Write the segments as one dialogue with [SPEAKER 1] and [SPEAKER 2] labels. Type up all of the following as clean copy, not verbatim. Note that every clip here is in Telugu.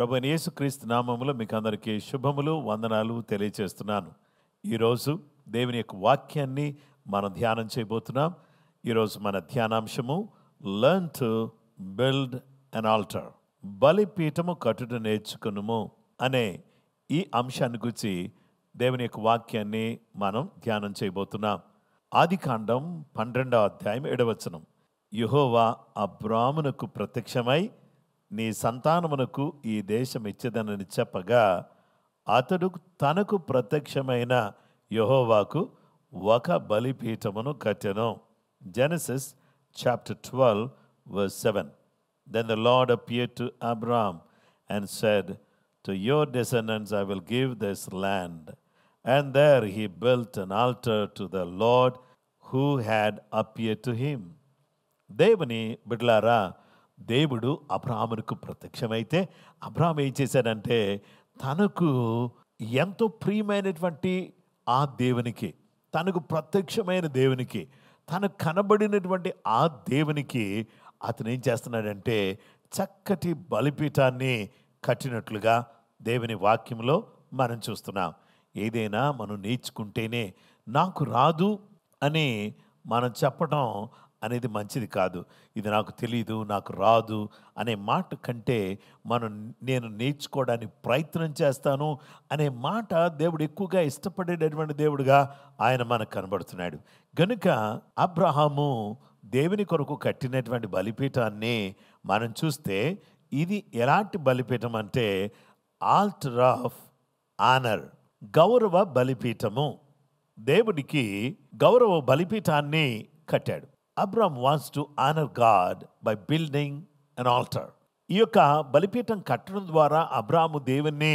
[SPEAKER 1] ప్రభువైన యేసుక్రీస్తు నామములో మీకు అందరికీ శుభములు వందనాలు తెలియచేస్తున్నాను. ఈరోజు దేవుని యొక్క వాక్యాన్ని మనం ధ్యానం చేయబోతున్నాం. ఈరోజు మన ధ్యానాంశము learn to build an altar, బలిపీఠము కట్టుట నేర్చుకునుము అనే ఈ అంశాన్ని గురించి దేవుని యొక్క వాక్యాన్ని మనం ధ్యానం చేయబోతున్నాం. ఆదికాండం 12వ అధ్యాయం 7వ వచనం. యెహోవా అబ్రామునకు ప్రత్యక్షమై నీ సంతానమునకు ఈ దేశం ఇచ్చేదనని చెప్పగా అతడు తనకు ప్రత్యక్షమైన యెహోవాకు ఒక బలిపీఠమును కట్టెను. Genesis chapter 12 verse 7. Then the Lord appeared to Abram and said, to your descendants I will give this land. And there he built an altar to the Lord who had appeared to him. దేవుని బిడ్డలారా, దేవుడు అబ్రాహామునకు ప్రత్యక్షమైతే అబ్రాహాము ఏం చేశాడంటే తనకు ఎంతో ప్రియమైనటువంటి ఆ దేవునికి, తనకు ప్రత్యక్షమైన దేవునికి, తనకు కనబడినటువంటి ఆ దేవునికి అతను ఏం చేస్తున్నాడంటే చక్కటి బలిపీఠాన్ని కట్టినట్లుగా దేవుని వాక్యంలో మనం చూస్తున్నాం. ఏదైనా మనం నేర్చుకుంటేనే నాకు రాదు అని మనం చెప్పడం అనేది మంచిది కాదు. ఇది నాకు తెలీదు, నాకు రాదు అనే మాట కంటే నేను నేర్చుకోవడానికి ప్రయత్నం చేస్తాను అనే మాట దేవుడు ఎక్కువగా ఇష్టపడేటటువంటి దేవుడుగా ఆయన మనకు కనబడుతున్నాడు. గనుక అబ్రహాము దేవుని కొరకు కట్టినటువంటి బలిపీఠాన్ని మనం చూస్తే ఇది ఎలాంటి బలిపీఠం అంటే ఆల్టర్ ఆఫ్ ఆనర్, గౌరవ బలిపీఠము. దేవుడికి గౌరవ బలిపీఠాన్ని కట్టాడు. Abram wants to honour God by building an alter. ఈ యొక్క బలిపీఠం కట్టడం ద్వారా అబ్రాము దేవుణ్ణి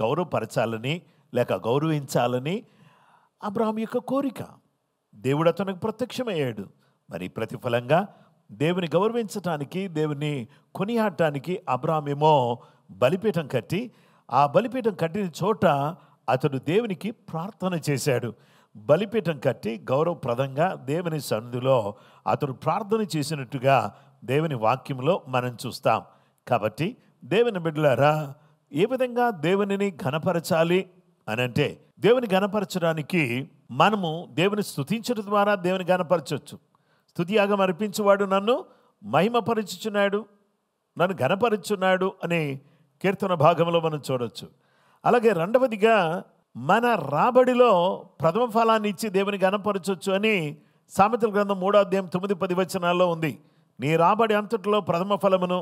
[SPEAKER 1] గౌరవపరచాలని లేక గౌరవించాలని అబ్రాము యొక్క కోరిక. దేవుడు అతనికి ప్రత్యక్షమయ్యాడు. మరి ప్రతిఫలంగా దేవుని గౌరవించటానికి, దేవుని కొనియాడటానికి అబ్రామేమో బలిపీఠం కట్టి, ఆ బలిపీఠం కట్టిన చోట అతడు దేవునికి ప్రార్థన చేశాడు. బలిపీఠం కట్టి గౌరవప్రదంగా దేవుని సన్నిధిలో అతడు ప్రార్థన చేసినట్టుగా దేవుని వాక్యంలో మనం చూస్తాం. కాబట్టి దేవుని బిడ్డలారా, ఏ విధంగా దేవునిని ఘనపరచాలి అని అంటే, దేవుని ఘనపరచడానికి మనము దేవుని స్తుతించడం ద్వారా దేవుని ఘనపరచవచ్చు. స్తుతియాగం అర్పించువాడు నన్ను మహిమపరచుచున్నాడు, నన్ను ఘనపరచున్నాడు అనే కీర్తన భాగంలో మనం చూడవచ్చు. అలాగే రెండవదిగా మన రాబడిలో ప్రథమ ఫలాన్ని ఇచ్చి దేవుని ఘనపరచవచ్చు అని సామెతల గ్రంథం 3వ అధ్యాయం 9-10 వచనాల్లో ఉంది. నీ రాబడి అంతటిలో ప్రథమ ఫలమును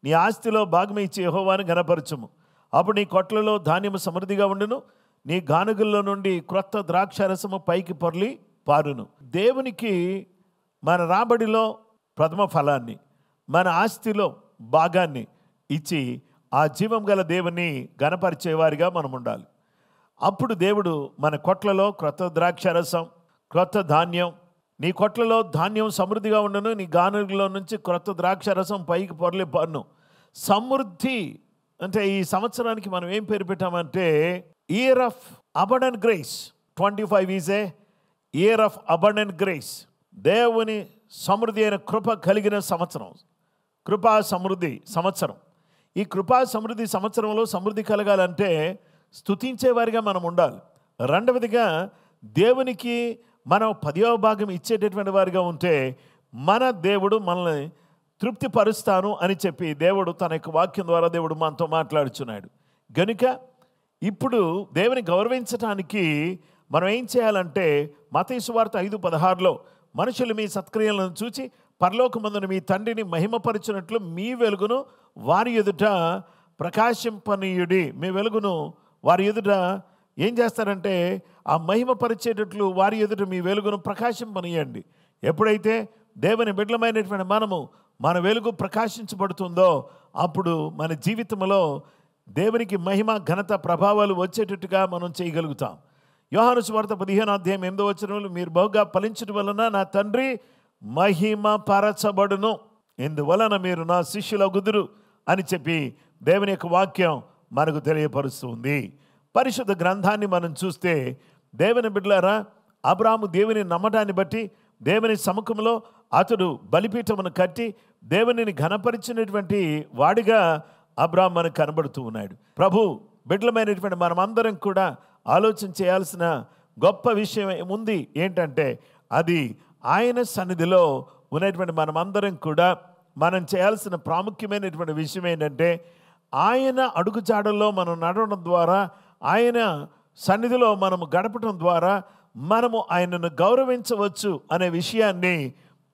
[SPEAKER 1] నీ ఆస్తిలో భాగం ఇచ్చి యెహోవాను ఘనపరచుము. అప్పుడు నీ కొట్లలో ధాన్యము సమృద్ధిగా ఉండును, నీ గానుగుల్లో నుండి క్రొత్త ద్రాక్షారసము పైకి పొర్లి పారును. దేవునికి మన రాబడిలో ప్రథమ ఫలాన్ని, మన ఆస్తిలో భాగాన్ని ఇచ్చి ఆ జీవం గల దేవుని ఘనపరిచేవారిగా మనం ఉండాలి. అప్పుడు దేవుడు మన కొట్లలో క్రొత్త ద్రాక్షారసం, క్రొత్త ధాన్యం, నీ కొట్లలో ధాన్యం సమృద్ధిగా ఉండను, నీ గానుగులో నుంచి క్రొత్త ద్రాక్షారసం పైకి పొరలి పన్ను. సమృద్ధి అంటే ఈ సంవత్సరానికి మనం ఏం పేరు పెట్టామంటే year of abundant grace. 25 is a year of abundant grace. దేవుని సమృద్ధి అయిన కృప కలిగిన సంవత్సరం, కృపా సమృద్ధి సంవత్సరం. ఈ కృపా సమృద్ధి సంవత్సరంలో సమృద్ధి కలగాలంటే స్తుతించేవారిగా మనం ఉండాలి. రెండవదిగా దేవునికి మనం 10వ భాగం ఇచ్చేటటువంటి వారిగా ఉంటే మన దేవుడు మనల్ని తృప్తిపరుస్తాను అని చెప్పి దేవుడు తన యొక్క వాక్యం ద్వారా దేవుడు మనతో మాట్లాడుచున్నాడు. గనుక ఇప్పుడు దేవుని గౌరవించటానికి మనం ఏం చేయాలంటే మత్తయి సువార్త 5:16లో మనుషులు మీ సత్క్రియలను చూచి పరలోకమందున మీ తండ్రిని మహిమపరచినట్లు మీ వెలుగును వారి ఎదుట ప్రకాశింపనీయుడి. మీ వెలుగును వారి ఎదుట ఏం చేస్తారంటే ఆ మహిమపరిచేటట్లు వారి ఎదుట మీ వెలుగును ప్రకాశింపనీయండి. ఎప్పుడైతే దేవుని బిడ్డలమైనటువంటి మన వెలుగు ప్రకాశించబడుతుందో అప్పుడు మన జీవితంలో దేవునికి మహిమ, ఘనత, ప్రభావాలు వచ్చేటట్టుగా మనం చేయగలుగుతాం. యోహాను సువార్త 15వ అధ్యాయం 8వ వచనంలో మీరు బహుగా ఫలించడం వలన నా తండ్రి మహిమ పరచబడును, ఇందువలన మీరు నా శిష్యులగుదురు అని చెప్పి దేవుని యొక్క వాక్యం మనకు తెలియపరుస్తుంది. పరిశుద్ధ గ్రంథాన్ని మనం చూస్తే దేవుని బిడ్డలారా, అబ్రాహాము దేవుని నమ్మటాన్ని బట్టి దేవుని సముఖంలో అతడు బలిపీఠమును కట్టి దేవునిని ఘనపరిచినటువంటి వాడిగా అబ్రాహాం మనకు కనబడుతూ ఉన్నాడు. ప్రభు బిడ్డలమైనటువంటి మనమందరం కూడా ఆలోచన చేయాల్సిన గొప్ప విషయం ఉంది. ఏంటంటే అది ఆయన సన్నిధిలో ఉన్నటువంటి మనమందరం కూడా మనం చేయాల్సిన ప్రాముఖ్యమైనటువంటి విషయం ఏంటంటే ఆయన అడుగుజాడల్లో మనం నడవడం ద్వారా, ఆయన సన్నిధిలో మనము గడపడం ద్వారా మనము ఆయనను గౌరవించవచ్చు అనే విషయాన్ని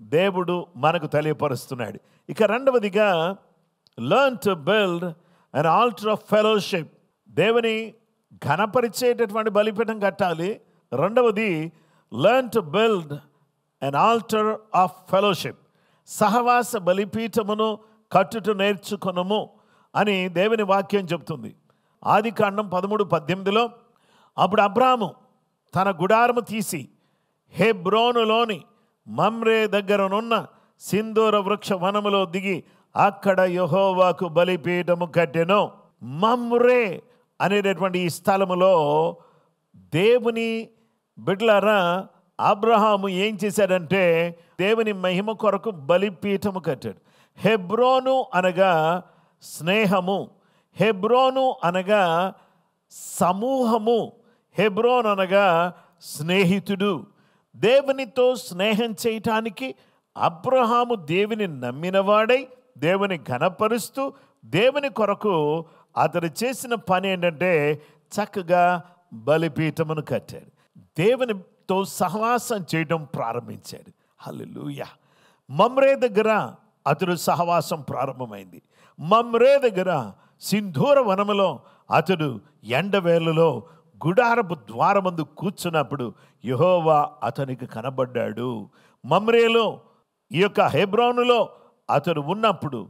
[SPEAKER 1] దేవుడు మనకు తెలియపరుస్తున్నాడు. ఇక రెండవదిగా learn to build an altar of fellowship. దేవుని ఘనపరిచేటటువంటి బలిపీఠం కట్టాలి. రెండవది learn to build an altar of fellowship. సహవాస బలిపీఠమును కట్టుట నేర్చుకొనము అని దేవుని వాక్యం చెప్తుంది. ఆదికాండం 13:18 అప్పుడు అబ్రాహాము తన గుడారము తీసి హెబ్రోనులోని మమ్రే దగ్గరనున్న సింధూర వృక్ష వనములో దిగి అక్కడ యెహోవాకు బలిపీఠము కట్టెను. మమ్రే అనేటటువంటి ఈ స్థలములో దేవుని బిడ్డలారా అబ్రహాము ఏం చేశాడంటే దేవుని మహిమ కొరకు బలిపీఠము కట్టాడు. హెబ్రోను అనగా స్నేహము, హెబ్రోను అనగా సమూహము, హెబ్రోన్ అనగా స్నేహితుడు. దేవునితో స్నేహం చేయటానికి అబ్రహాము దేవుని నమ్మినవాడై దేవుని ఘనపరుస్తూ దేవుని కొరకు అతడు చేసిన పని ఏంటంటే చక్కగా బలిపీఠమును కట్టాడు. దేవునితో సహవాసం చేయడం ప్రారంభించాడు. హల్లెలూయా. మమ్రే దగ్గర అతడు సహవాసం ప్రారంభమైంది. మమ్రే దగ్గర సింధూర వనములో అతడు ఎండవేళలో గుడారపు ద్వారమందు కూర్చున్నప్పుడు యెహోవా అతనికి కనబడ్డాడు. మమ్రేలో ఈ యొక్క హెబ్రోనులో అతడు ఉన్నప్పుడు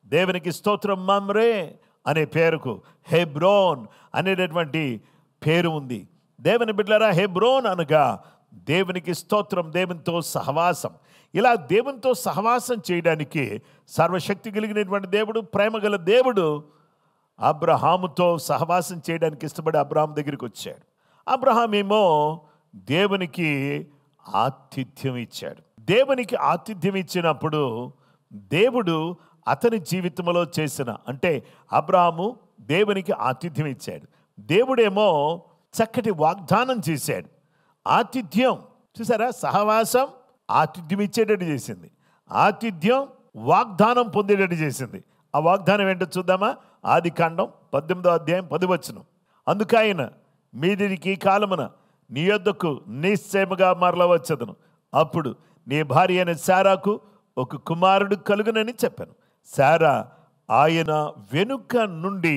[SPEAKER 1] దేవునికి స్తోత్రం. మమ్రే అనే పేరుకు హెబ్రోన్ అనేటటువంటి పేరు ఉంది. దేవుని బిడ్డలారా, హెబ్రోన్ అనగా దేవునికి స్తోత్రం, దేవునితో సహవాసం. ఇలా దేవునితో సహవాసం చేయడానికి సర్వశక్తి కలిగినటువంటి దేవుడు, ప్రేమగల దేవుడు అబ్రహాముతో సహవాసం చేయడానికి ఇష్టపడి అబ్రహాం దగ్గరికి వచ్చాడు. అబ్రహాం ఏమో దేవునికి ఆతిథ్యం ఇచ్చాడు. దేవునికి ఆతిథ్యం ఇచ్చినప్పుడు దేవుడు అతని జీవితంలో చేసిన, అంటే అబ్రహాము దేవునికి ఆతిథ్యం ఇచ్చాడు. దేవుడేమో చక్కటి వాగ్దానం చేశాడు. ఆతిథ్యం చూసారా, సహవాసం ఆతిథ్యం ఇచ్చేటట్టు చేసింది, ఆతిథ్యం వాగ్దానం పొందేటట్టు చేసింది. ఆ వాగ్దానం ఏంటో చూద్దామా? ఆదికాండం 18:10. అందుకైన మీదికి కాలమున నీ యొద్దకు నిశ్చయముగా మరల వచ్చేదను. అప్పుడు నీ భార్య అయిన శారాకు ఒక కుమారుడు కలుగునని చెప్పాను. శారా ఆయన వెనుక నుండి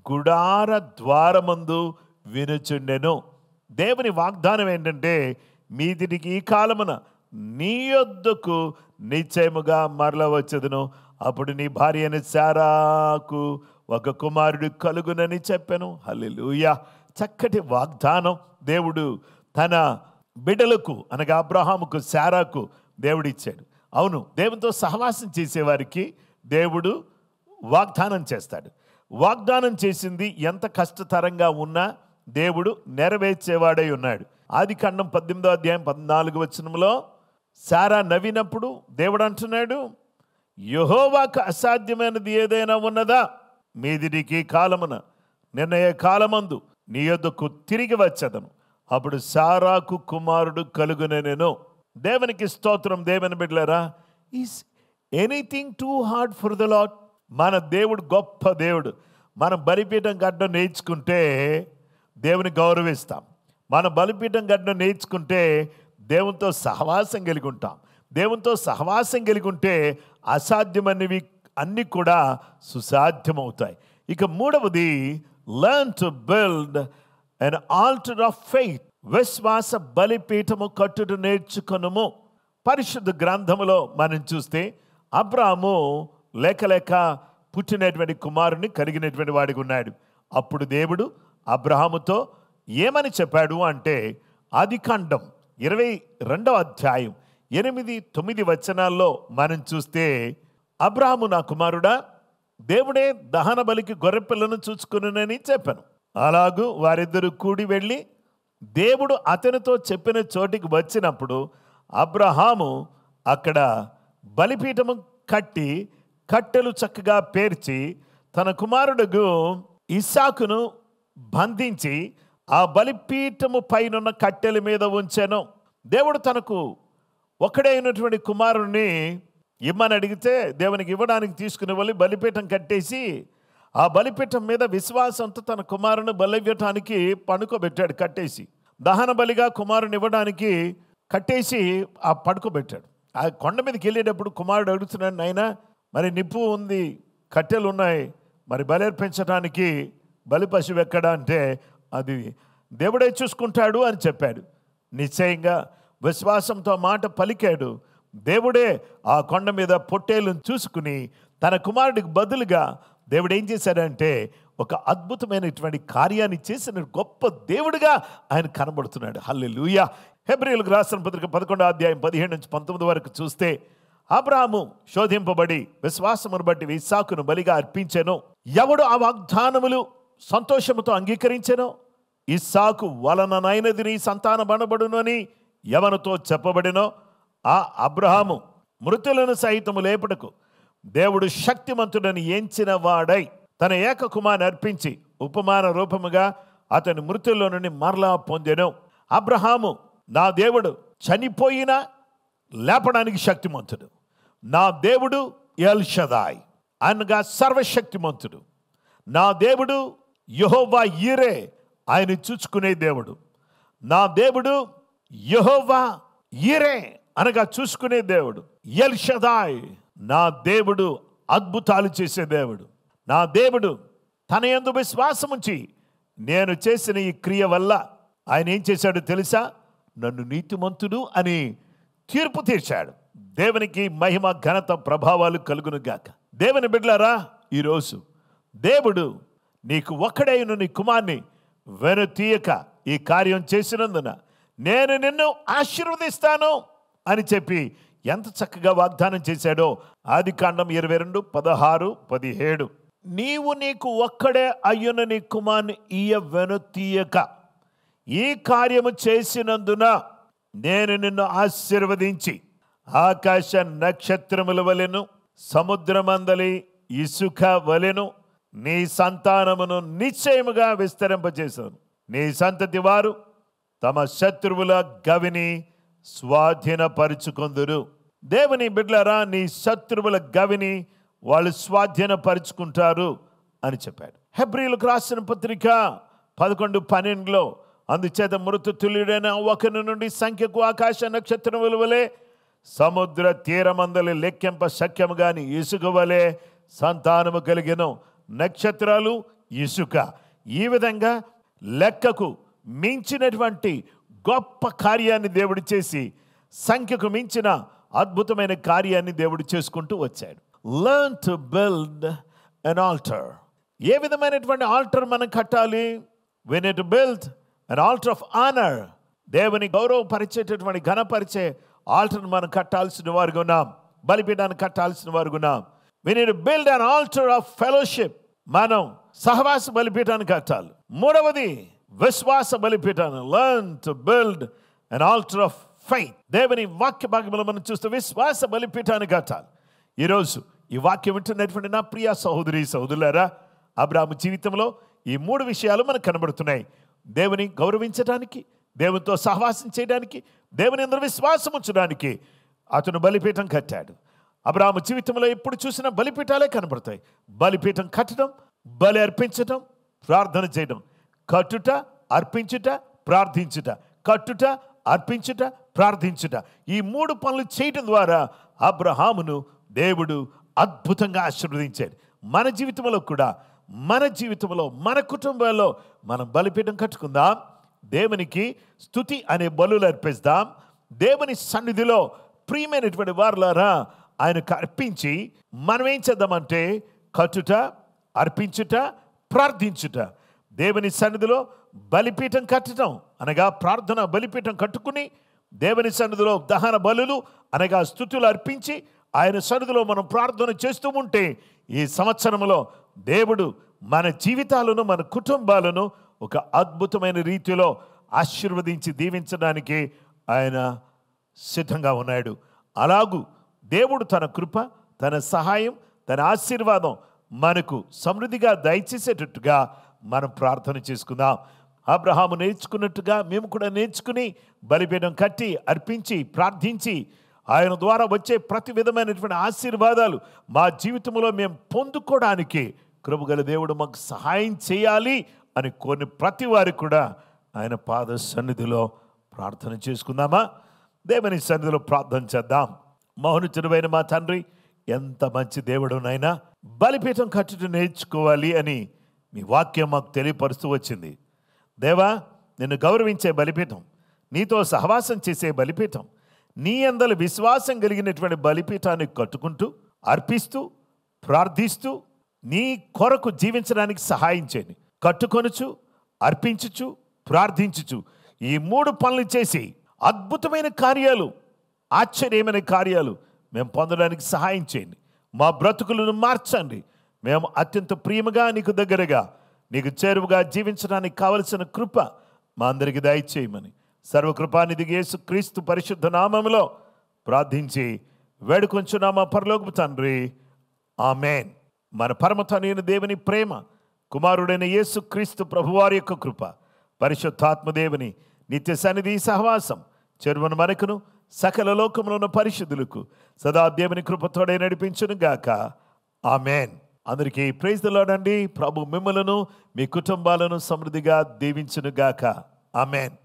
[SPEAKER 1] గుడార ద్వారమందు వినుచుండెను. దేవుని వాగ్దానం ఏంటంటే మీదికి ఈ కాలమున నీ యొద్దకు నిశ్చయముగా మరల వచ్చేదను. అప్పుడు నీ భార్య అయిన శారాకు ఒక కుమారుడు కలుగునని చెప్పాను. హల్లెలూయా. చక్కటి వాగ్దానం దేవుడు తన బిడ్డలకు అనగా అబ్రహాముకు, శారాకు దేవుడిచ్చాడు. అవును, దేవునితో సహవాసం చేసేవారికి దేవుడు వాగ్దానం చేస్తాడు. వాగ్దానం చేసింది ఎంత కష్టతరంగా ఉన్నా దేవుడు నెరవేర్చేవాడై ఉన్నాడు. ఆదికాండం 18:14 శారా నవ్వినప్పుడు దేవుడు అంటున్నాడు, యెహోవాకు అసాధ్యమైనది ఏదైనా ఉన్నదా? మీదికి కాలమున నిర్ణయ కాలమందు నీ యొద్దకు తిరిగి వచ్చేదను. అప్పుడు శారాకు కుమారుడు కలుగునెను. దేవునికి స్తోత్రం. దేవుని బిడ్డలారా, is anything too hard for the lord? మన దేవుడు గొప్ప దేవుడు. మనం బలిపీఠం కట్టడం నేర్చుకుంటే దేవుని గౌరవిస్తాం. మన బలిపీఠం కట్టడం నేర్చుకుంటే దేవునితో సహవాసం కలిగి ఉంటాం. దేవునితో సహవాసం కలిగి ఉంటే అసాధ్యమనేవి అన్నీ కూడా సుసాధ్యమవుతాయి. ఇక మూడవది, learn to build an altar of faith. విశ్వాస బలిపీఠము కట్టుట నేర్చుకొనుము. పరిశుద్ధ గ్రంథములో మనం చూస్తే అబ్రాహాము లేక పుట్టినటువంటి కుమారుని కలిగినటువంటి వాడికి ఉన్నాడు. అప్పుడు దేవుడు అబ్రహాముతో ఏమని చెప్పాడు అంటే ఆదికాండం 22:8-9 మనం చూస్తే, అబ్రహాము నా కుమారుడా, దేవుడే దహన బలికి గొర్రెపిల్లను చూచుకునని చెప్పాను. అలాగూ వారిద్దరూ కూడి వెళ్ళి దేవుడు అతనితో చెప్పిన చోటికి వచ్చినప్పుడు అబ్రహాము అక్కడ బలిపీఠము కట్టి కట్టెలు చక్కగా పేర్చి తన కుమారుడుగు ఇస్సాకును బంధించి ఆ బలిపీఠము పైనున్న కట్టెల మీద ఉంచెను. దేవుడు తనకు ఒక్కడే అయినటువంటి కుమారుణ్ణి ఇమ్మని అడిగితే దేవునికి ఇవ్వడానికి తీసుకునే వాళ్ళు బలిపీఠం కట్టేసి ఆ బలిపీఠం మీద విశ్వాసంతో తన కుమారుని బలిపీఠానికి పడుకోబెట్టాడు. కట్టేసి దహన బలిగా కుమారుని ఇవ్వడానికి కట్టేసి ఆ పడుకోబెట్టాడు. ఆ కొండ మీదకి వెళ్ళేటప్పుడు కుమారుడు అడుగుతున్నాడు, నాయనా మరి నిప్పు ఉంది, కట్టెలు ఉన్నాయి, మరి బలి అర్పించడానికి బలి పశువు ఎక్కడా అంటే అది దేవుడే చూసుకుంటాడు అని చెప్పాడు. నిశ్చయంగా విశ్వాసంతో మాట పలికాడు. దేవుడే ఆ కొండ మీద పొట్టేలను చూసుకుని తన కుమారుడికి బదులుగా దేవుడు ఏం చేశాడంటే ఒక అద్భుతమైనటువంటి కార్యాన్ని చేసిన గొప్ప దేవుడిగా ఆయన కనబడుతున్నాడు. హల్లెలూయా. హెబ్రీయులకు రాసిన పత్రిక 11వ అధ్యాయం 17 నుంచి 19 వరకు చూస్తే, అబ్రాహాము శోధింపబడి విశ్వాసమును బట్టి ఇస్సాకును బలిగా అర్పించెను. ఎవడు ఆ వాగ్దానములు సంతోషముతో అంగీకరించెనో ఇస్సాకు వలననైనది నీ సంతాన బనబడును అని ఎవరితో చెప్పబడినో ఆ అబ్రహాము మృతులను సహితము లేపుటకు దేవుడు శక్తిమంతుడని ఎంచిన వాడై తన ఏక కుమారుని అర్పించి ఉపమాన రూపముగా అతని మృతుల్లో నుండి మరలా పొందెను. అబ్రహాము నా దేవుడు చనిపోయినా లేపడానికి శక్తిమంతుడు, నా దేవుడు ఎల్ షదాయ్ అనగా సర్వశక్తిమంతుడు, నా దేవుడు యెహోవా ఈరే ఆయన చూసుకునే దేవుడు, నా దేవుడు యెహోవా ఈరే అనగా చూసుకునే దేవుడు, ఎల్ షదాయ్ నా దేవుడు అద్భుతాలు చేసే దేవుడు, నా దేవుడు తన యందు విశ్వాసముంచి నేను చేసిన ఈ క్రియ వల్ల ఆయన ఏం చేశాడో తెలుసా, నన్ను నీతిమంతుడు అని తీర్పు తీర్చాడు. దేవునికి మహిమ ఘనత ప్రభావాలు కలుగును గాక. దేవుని బిడ్డలారా, ఈరోజు దేవుడు నీకు ఒక్కడైన నీ కుమార్ని వెనుతీయక ఈ కార్యం చేసినందున నేను నిన్ను ఆశీర్వదిస్తాను అని చెప్పి ఎంత చక్కగా వాగ్దానం చేశాడో. ఆదికాండం 22:16-17 నీవు నీకు ఒక్కడే అయ్యున నీ కుమార్ని ఈయ వెనుతీయక ఈ కార్యము చేసినందున నేను నిన్ను ఆశీర్వదించి ఆకాశ నక్షత్రముల వలెను సముద్రమందలి ఇసుక వలెను నీ సంతానమును నిశ్చయముగా విస్తరింపజేశాను. నీ సంతతి వారు తమ శత్రువుల గవిని స్వాధీనపరుచుకొందురు. దేవుని బిడ్డలారా, నీ శత్రువుల గవిని వాళ్ళు స్వాధీనపరుచుకుంటారు అని చెప్పాడు. హెబ్రీయులకు రాసిన పత్రిక 11:12 అందుచేత మృతు తుల్యుడైన ఒకరి నుండి సంఖ్యకు ఆకాశ నక్షత్రముల వలె సముద్ర తీరమందలి లెక్కింప శక్యము గాని ఇసుక వలె సంతానము కలిగెను. నక్షత్రాలు ఇసుక ఈ విధంగా లెక్కకు మించినటువంటి గొప్ప కార్యాన్ని దేవుడు చేసి సంఖ్యకు మించిన అద్భుతమైన కార్యాన్ని దేవుడు చేసుకుంటూ వచ్చాడు. Learn to build an altar. ఏ విధమైనటువంటి ఆల్టర్ మనం కట్టాలి? we need to build an altar of honor. దేవుని గౌరవపరిచేటటువంటి ఘనపరిచే ఆల్టర్ను మనం కట్టాల్సిన వారుగా ఉన్నాం. బలిపీఠాన్ని కట్టాల్సిన వారుగా ఉన్నాం. we need to build an altar of fellowship. మనం సహవాస బలిపీఠాన్ని కట్టాలి. మూడవది విశ్వాస బలిపీఠాన్ని. learn to build an altar of faith. దేవుని వాక్య భాగంలో మనం చూస్తే విశ్వాస బలిపీఠాన్ని కట్టాలి. ఈరోజు ఈ వాక్యం వింటున్నటువంటి నా ప్రియ సహోదరి సహోదరులారా, అబ్రాహాము జీవితంలో ఈ 3 విషయాలు మనకు కనబడుతున్నాయి. దేవుని గౌరవించడానికి, దేవునితో సహవాసం చేయడానికి, దేవుని అందరూ విశ్వాసం ఉంచడానికి అతను బలిపీఠం కట్టాడు. అబ్రాహాము జీవితంలో ఎప్పుడు చూసినా బలిపీఠాలే కనబడతాయి. బలిపీఠం కట్టడం, బలి అర్పించడం, ప్రార్థన చేయడం. కట్టుట, అర్పించుట, ప్రార్థించుట. కట్టుట, అర్పించుట, ప్రార్థించుట. ఈ 3 పనులు చేయడం ద్వారా అబ్రహామును దేవుడు అద్భుతంగా ఆశీర్వదించాడు. మన జీవితంలో కూడా, మన జీవితంలో, మన కుటుంబాల్లో మనం బలిపీఠం కట్టుకుందాం. దేవునికి స్తుతి అనే బలులు అర్పిస్తాం. దేవుని సన్నిధిలో ప్రియమైనటువంటి వారులారా ఆయనకు అర్పించి మనం ఏం చేద్దామంటే కట్టుట, అర్పించుట, ప్రార్థించుట. దేవుని సన్నిధిలో బలిపీఠం కట్టడం అనగా ప్రార్థన బలిపీఠం కట్టుకుని దేవుని సన్నిధిలో దహన బలులు అనగా స్తుతులు అర్పించి ఆయన సన్నిధిలో మనం ప్రార్థన చేస్తూ ఉంటే ఈ సంవత్సరంలో దేవుడు మన జీవితాలను, మన కుటుంబాలను ఒక అద్భుతమైన రీతిలో ఆశీర్వదించి దీవించడానికి ఆయన సిద్ధంగా ఉన్నాడు. అలాగూ దేవుడు తన కృప, తన సహాయం, తన ఆశీర్వాదం మనకు సమృద్ధిగా దయచేసేటట్టుగా మనం ప్రార్థన చేసుకుందాం. అబ్రహాము నేర్చుకున్నట్టుగా మేము కూడా నేర్చుకుని బలిపీఠం కట్టి అర్పించి ప్రార్థించి ఆయన ద్వారా వచ్చే ప్రతి విధమైనటువంటి ఆశీర్వాదాలు మా జీవితంలో మేము పొందుకోవడానికి కృపగల దేవుడు మాకు సహాయం చేయాలి అని కొన్ని ప్రతి వారికి కూడా ఆయన పాద సన్నిధిలో ప్రార్థన చేసుకుందామా? దేవుని సన్నిధిలో ప్రార్థన చేద్దాం. మౌనచుడైన మా తండ్రి, ఎంత మంచి దేవుడు నాయనా, బలిపీఠం కట్టుట నేర్చుకోవాలి అని మీ వాక్యం మాకు తెలియపరుస్తూ వచ్చింది. దేవా, నిన్ను గౌరవించే బలిపీఠం, నీతో సహవాసం చేసే బలిపీఠం, నీ అందరి విశ్వాసం కలిగినటువంటి బలిపీఠాన్ని కట్టుకుంటూ అర్పిస్తూ ప్రార్థిస్తూ నీ కొరకు జీవించడానికి సహాయం చేయండి. కట్టుకొనుచు అర్పించుచు ప్రార్థించుచు ఈ 3 పనులు చేసి అద్భుతమైన కార్యాలు, ఆశ్చర్యమైన కార్యాలు మేము పొందడానికి సహాయం చేయండి. మా బ్రతుకులను మార్చండి. మేము అత్యంత ప్రియముగా నీకు దగ్గరగా నీకు చేరువుగా జీవించడానికి కావలసిన కృప మా అందరికీ దయచేయమని సర్వకృపానిధి యేసు క్రీస్తు పరిశుద్ధ నామములో ప్రార్థించి వేడుకొంచున్నామా పరలోకపు తండ్రి, ఆమేన్. మన పరమ తండ్రి దేవుని ప్రేమ, కుమారుడైన యేసు క్రీస్తు ప్రభువారి యొక్క కృప, పరిశుద్ధాత్మదేవుని నిత్య సన్నిధి సహవాసం చెరువను మనకును సకల లోకములో ఉన్న పరిశుద్ధులకు సదా దేవుని కృపతోడే నడిపించును గాక. ఆమేన్. అందరికీ ప్రైజ్ ది లార్డ్ అండి. ప్రభు మిమ్మలను మీ కుటుంబాలను సమృద్ధిగా దీవించును గాక. ఆమేన్.